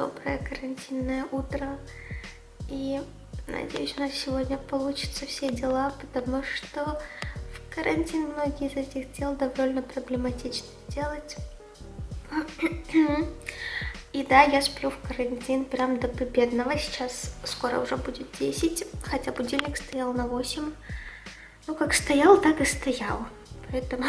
доброе карантинное утро. И надеюсь, у нас сегодня получится все дела, потому что в карантин многие из этих дел довольно проблематично делать. И да, я сплю в карантин прям до победного. Сейчас скоро уже будет 10, хотя будильник стоял на 8. Ну, как стоял, так и стоял. Поэтому...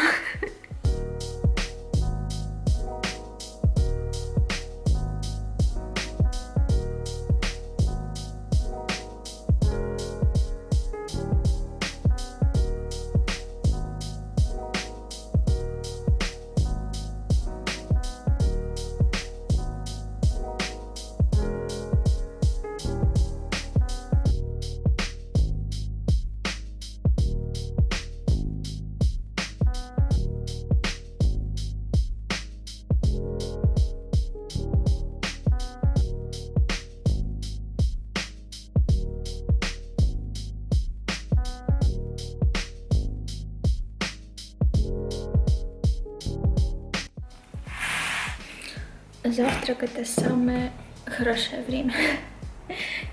Завтрак — это самое хорошее время.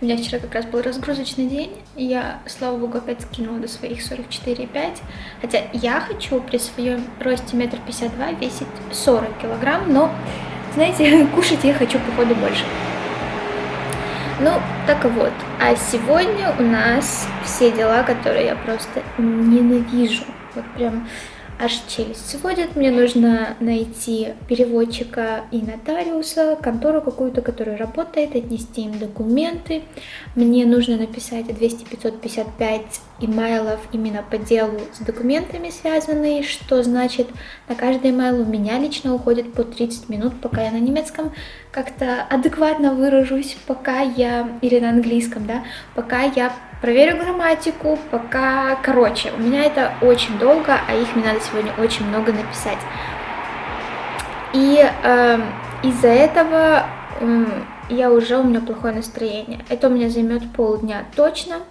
У меня вчера как раз был разгрузочный день, и я, слава богу, опять скинула до своих 44,5. Хотя я хочу при своем росте 1,52 м весить 40 килограмм, но, знаете, кушать я хочу, походу, больше. Ну, так вот. А сегодня у нас все дела, которые я просто ненавижу. Вот прям... аж челюсть сводит. Мне нужно найти переводчика и нотариуса, контору какую-то, которая работает, отнести им документы. Мне нужно написать 200-555 имейлов именно по делу с документами связанные, что значит на каждый имейл у меня лично уходит по 30 минут, пока я на немецком как-то адекватно выражусь, пока я, или на английском, да, пока я проверю грамматику, пока... Короче, у меня это очень долго, а их мне надо сегодня очень много написать. И из-за этого у меня плохое настроение. Это у меня займет полдня точно.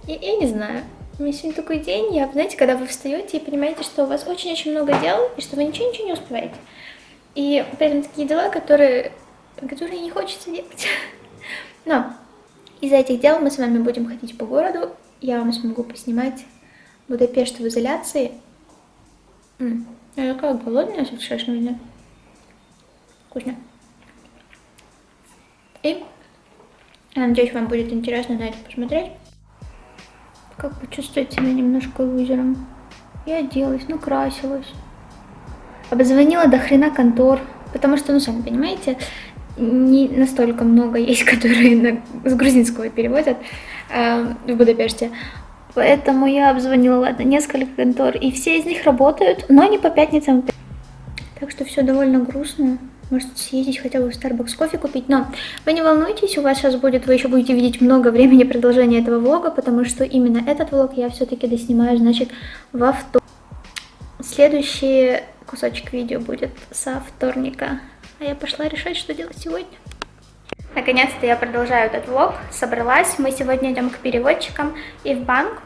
И я не знаю, у меня сегодня такой день, знаете, когда вы встаете и понимаете, что у вас очень-очень много дел, и что вы ничего не успеваете. И при этом такие дела, которые не хочется делать. Но... из-за этих дел мы с вами будем ходить по городу. Я вам смогу поснимать Будапешт в изоляции. Я такая голодная с вчерашнего дня. Вкусно. И я надеюсь, вам будет интересно на это посмотреть. Как вы чувствуете себя немножко лузером? Я оделась, накрасилась. Обзвонила до хрена контор. Потому что, сами понимаете, не настолько много есть, которые с грузинского переводят в Будапеште. Поэтому я обзвонила, несколько контор, и все из них работают, но не по пятницам. Так что все довольно грустно. Может съездить хотя бы в Starbucks кофе купить. Но вы не волнуйтесь, у вас сейчас будет, вы еще будете видеть много времени продолжения этого влога, потому что именно этот влог я все-таки доснимаю, значит, во вторник. Следующий кусочек видео будет со вторника. А я пошла решать, что делать сегодня. Наконец-то я продолжаю этот влог. Собралась. Мы сегодня идем к переводчикам и в банк.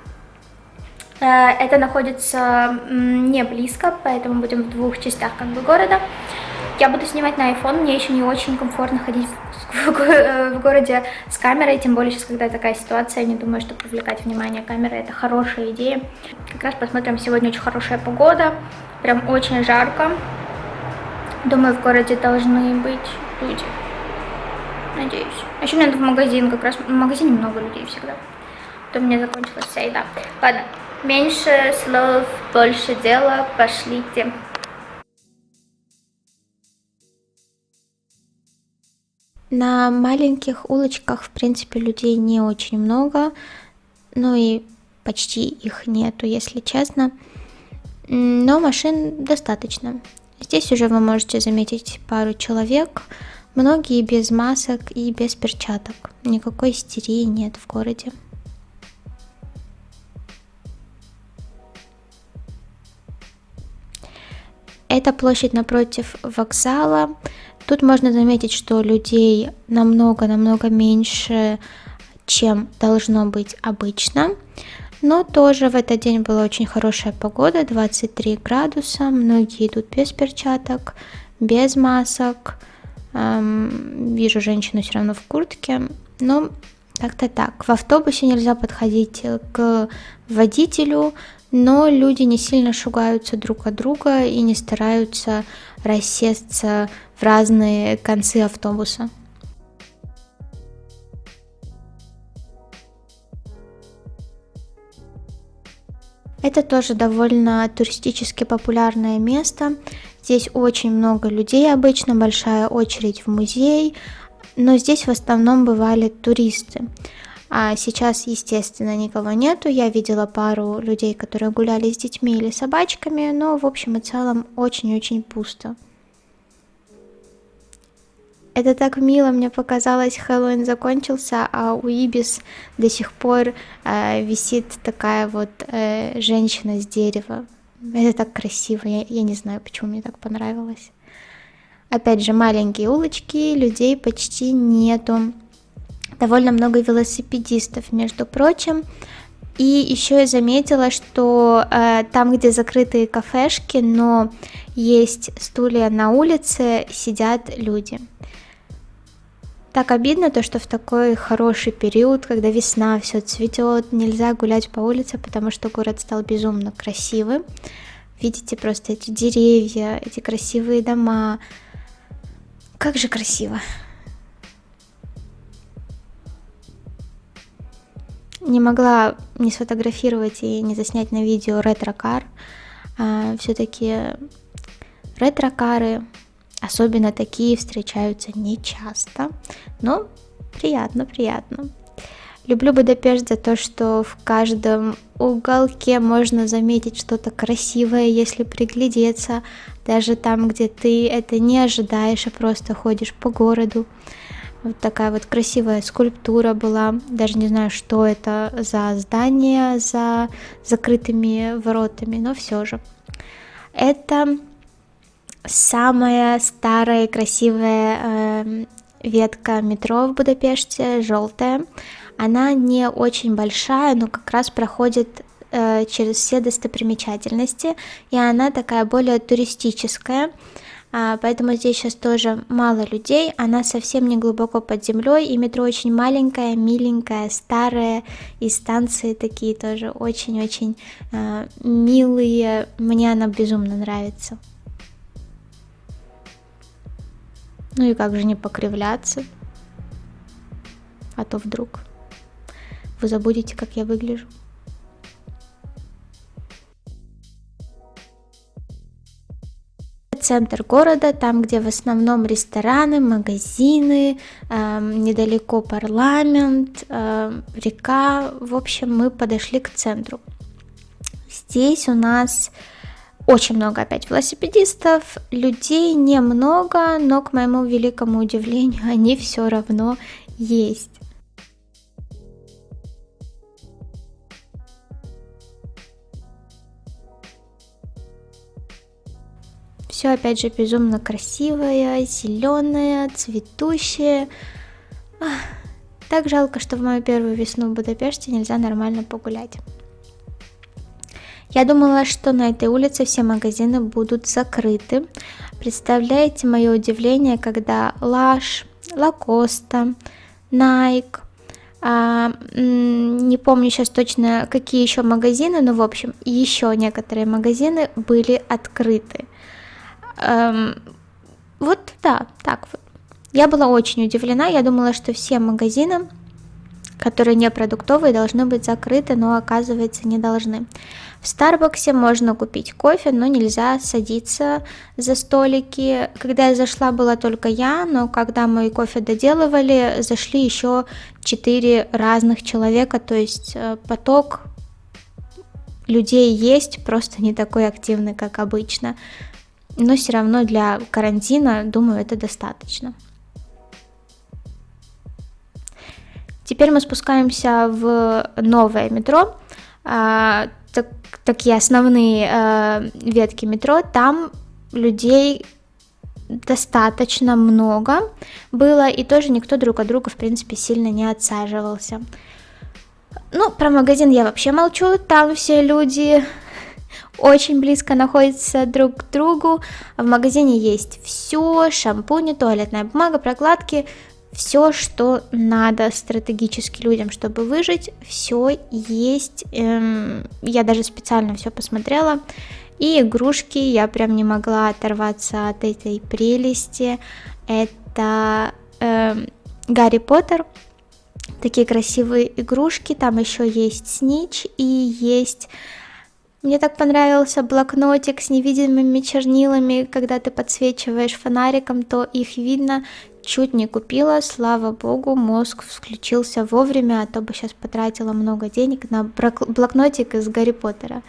Это находится не близко, поэтому будем в двух частях города. Я буду снимать на iPhone. Мне еще не очень комфортно ходить в городе с камерой, тем более сейчас, когда такая ситуация, я не думаю, что привлекать внимание камеры — это хорошая идея. Как раз посмотрим. Сегодня очень хорошая погода. Прям очень жарко. Думаю, в городе должны быть люди. Надеюсь. А еще мне надо в магазин, как раз в магазине много людей всегда. То у меня закончилась вся еда. Ладно, меньше слов, больше дела, пошлите. На маленьких улочках, в принципе, людей не очень много. Ну и почти их нету, если честно. Но машин достаточно. Здесь уже вы можете заметить пару человек, многие без масок и без перчаток. Никакой истерии нет в городе. Это площадь напротив вокзала. Тут можно заметить, что людей намного меньше, чем должно быть обычно. Но тоже в этот день была очень хорошая погода, 23 градуса, многие идут без перчаток, без масок. Вижу женщину все равно в куртке, но как-то так. В автобусе нельзя подходить к водителю, но люди не сильно шугаются друг от друга и не стараются рассесться в разные концы автобуса. Это тоже довольно туристически популярное место. Здесь очень много людей обычно, большая очередь в музей, но здесь в основном бывали туристы. А сейчас, естественно, никого нету. Я видела пару людей, которые гуляли с детьми или собачками, но в общем и целом очень-очень пусто. Это так мило, мне показалось, Хэллоуин закончился, а у Ибис до сих пор висит такая вот женщина с дерева. Это так красиво, я не знаю, почему мне так понравилось. Опять же, маленькие улочки, людей почти нету. Довольно много велосипедистов, между прочим. И еще я заметила, что там, где закрытые кафешки, но есть стулья на улице, сидят люди. Так обидно то, что в такой хороший период, когда весна, все цветет, нельзя гулять по улице, потому что город стал безумно красивым. Видите просто эти деревья, эти красивые дома. Как же красиво. Не могла не сфотографировать и не заснять на видео ретро-кар. Все-таки ретро-кары, особенно такие, встречаются нечасто, но приятно. Люблю Будапешт за то, что в каждом уголке можно заметить что-то красивое, если приглядеться, даже там, где ты это не ожидаешь, а просто ходишь по городу. Вот такая вот красивая скульптура была, даже не знаю, что это за здание за закрытыми воротами, но все же. Это самая старая и красивая ветка метро в Будапеште, желтая. Она не очень большая, но как раз проходит через все достопримечательности, и она такая более туристическая, поэтому здесь сейчас тоже мало людей, она совсем не глубоко под землей, и метро очень маленькое, миленькое, старое, и станции такие тоже очень-очень милые, мне она безумно нравится. Ну и как же не покривляться, а то вдруг вы забудете, как я выгляжу. Центр города, там, где в основном рестораны, магазины, недалеко парламент, река. В общем, мы подошли к центру. Здесь у нас очень много опять велосипедистов, людей немного, но, к моему великому удивлению, они все равно есть. Все опять же безумно красивое, зеленое, цветущее. Так жалко, что в мою первую весну в Будапеште нельзя нормально погулять. Я думала, что на этой улице все магазины будут закрыты. Представляете мое удивление, когда Lush, Lacoste, Nike, не помню сейчас точно, какие еще магазины, но в общем, еще некоторые магазины были открыты. Вот да, так вот. Я была очень удивлена, я думала, что все магазины, которые не продуктовые, должны быть закрыты, но оказывается не должны. В Старбаксе можно купить кофе, но нельзя садиться за столики. Когда я зашла, была только я, но когда мой кофе доделывали, зашли еще 4 разных человека, то есть поток людей есть, просто не такой активный, как обычно. Но все равно для карантина, думаю, это достаточно. Теперь мы спускаемся в новое метро, такие основные ветки метро, там людей достаточно много было, и тоже никто друг от друга, в принципе, сильно не отсаживался. Ну, про магазин я вообще молчу, там все люди очень близко находятся друг к другу. В магазине есть все: шампуни, туалетная бумага, прокладки, все, что надо стратегически людям, чтобы выжить, все есть. Я даже специально все посмотрела. И игрушки, я прям не могла оторваться от этой прелести. Это Гарри Поттер. Такие красивые игрушки. Там еще есть Снич и есть... Мне так понравился блокнотик с невидимыми чернилами. Когда ты подсвечиваешь фонариком, то их видно. Чуть не купила, слава богу, мозг включился вовремя, а то бы сейчас потратила много денег на блокнотик из Гарри Поттера.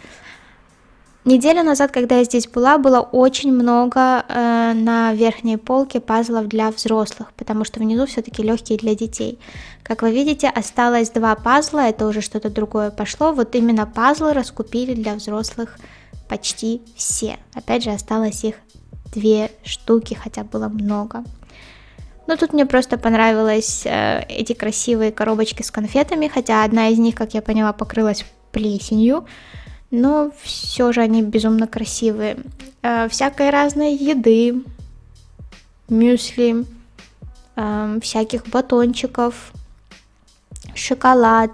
Неделю назад, когда я здесь была, было очень много на верхней полке пазлов для взрослых, потому что внизу все-таки легкие для детей. Как вы видите, осталось 2 пазла, это уже что-то другое пошло. Вот именно пазлы раскупили для взрослых почти все. Опять же, осталось их 2 штуки, хотя было много. Но тут мне просто понравились эти красивые коробочки с конфетами, хотя одна из них, как я поняла, покрылась плесенью. Но все же они безумно красивые. Всякой разной еды, мюсли, всяких батончиков, шоколад,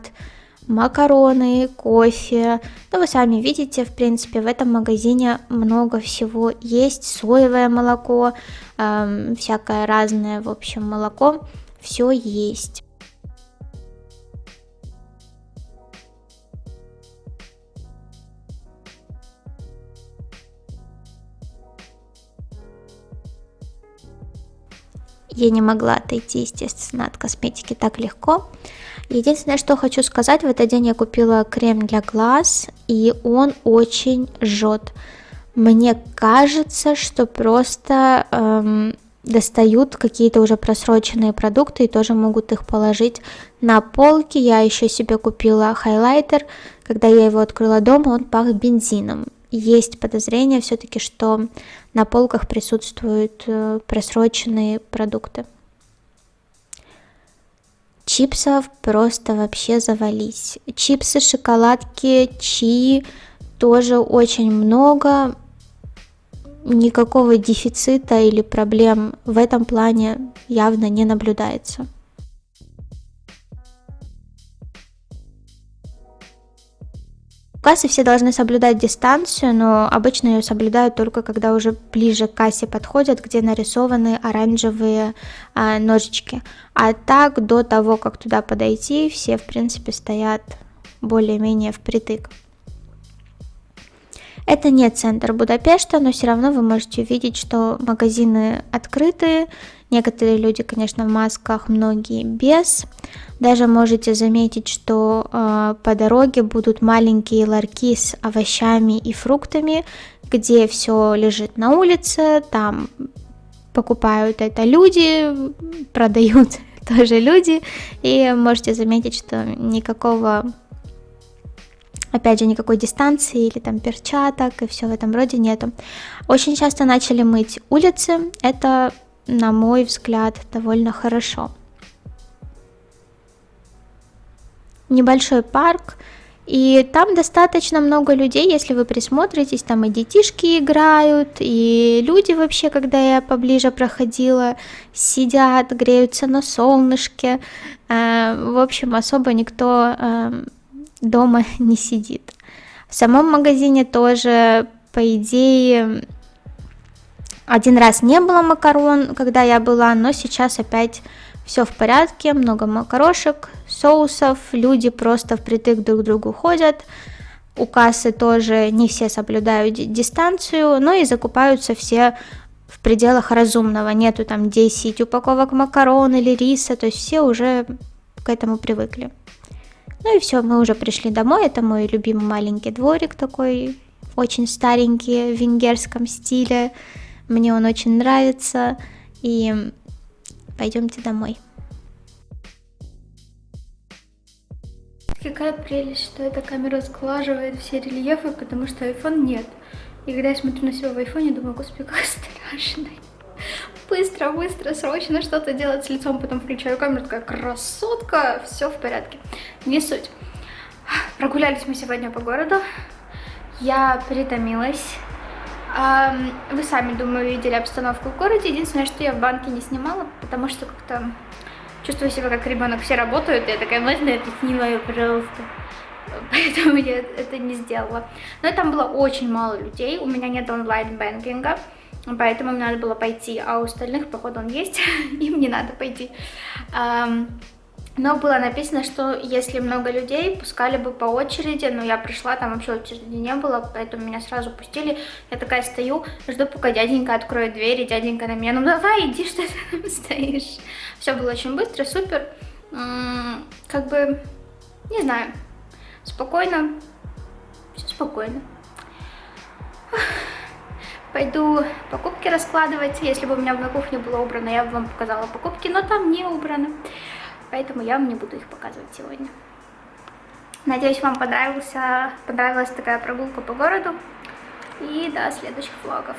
макароны, кофе. Ну, вы сами видите, в принципе, в этом магазине много всего есть. Соевое молоко, всякое разное, в общем, молоко. Все есть. Я не могла отойти, естественно, от косметики так легко. Единственное, что хочу сказать, в этот день я купила крем для глаз, и он очень жжет. Мне кажется, что просто достают какие-то уже просроченные продукты и тоже могут их положить на полки. Я еще себе купила хайлайтер. Когда я его открыла дома, он пах бензином. Есть подозрение все-таки, что на полках присутствуют просроченные продукты. Чипсов просто вообще завались. Чипсы, шоколадки, чаи тоже очень много. Никакого дефицита или проблем в этом плане явно не наблюдается. В кассе все должны соблюдать дистанцию, но обычно ее соблюдают только когда уже ближе к кассе подходят, где нарисованы оранжевые ножички. А так, до того, как туда подойти, все, в принципе, стоят более-менее впритык. Это не центр Будапешта, но все равно вы можете увидеть, что магазины открыты. Некоторые люди, конечно, в масках, многие без. Даже можете заметить, что по дороге будут маленькие ларьки с овощами и фруктами, где все лежит на улице, там покупают это люди, продают тоже люди, и можете заметить, что опять же, никакой дистанции или там перчаток и все в этом роде нету. Очень часто начали мыть улицы, это, на мой взгляд, довольно хорошо. Небольшой парк, и там достаточно много людей, если вы присмотритесь, там и детишки играют, и люди вообще, когда я поближе проходила, сидят, греются на солнышке. В общем, особо никто дома не сидит. В самом магазине тоже, по идее, один раз не было макарон, когда я была, но сейчас опять все в порядке, много макарошек, соусов, люди просто впритык друг к другу ходят. У кассы тоже не все соблюдают дистанцию, но и закупаются все в пределах разумного. Нету там 10 упаковок макарон или риса, то есть все уже к этому привыкли. Ну и все, мы уже пришли домой. Это мой любимый маленький дворик такой, очень старенький, в венгерском стиле. Мне он очень нравится. И пойдемте домой. Какая прелесть, что эта камера сглаживает все рельефы, потому что iPhone нет. И когда я смотрю на себя в iPhone, думаю, господи, как страшно. Быстро, срочно что-то делать с лицом, потом включаю камеру, такая красотка, все в порядке. Не суть. Прогулялись мы сегодня по городу. Я перетомилась. Вы сами, думаю, видели обстановку в городе. Единственное, что я в банке не снимала, потому что как-то чувствую себя как ребенок. Все работают, и я такая, можно я поснимаю, пожалуйста? Поэтому я это не сделала. Но там было очень мало людей, у меня нет онлайн-бэнкинга, поэтому мне надо было пойти, а у остальных, походу, он есть, им не надо пойти. Но было написано, что если много людей, пускали бы по очереди, но я пришла, там вообще очереди не было, поэтому меня сразу пустили. Я такая стою, жду, пока дяденька откроет дверь, и дяденька на меня, ну давай, иди, что ты там стоишь. Все было очень быстро, супер. Как бы, не знаю, спокойно, все спокойно. Пойду покупки раскладывать. Если бы у меня на кухне было убрано, я бы вам показала покупки, но там не убрано. Поэтому я вам не буду их показывать сегодня. Надеюсь, вам понравилась такая прогулка по городу. И до следующих влогов.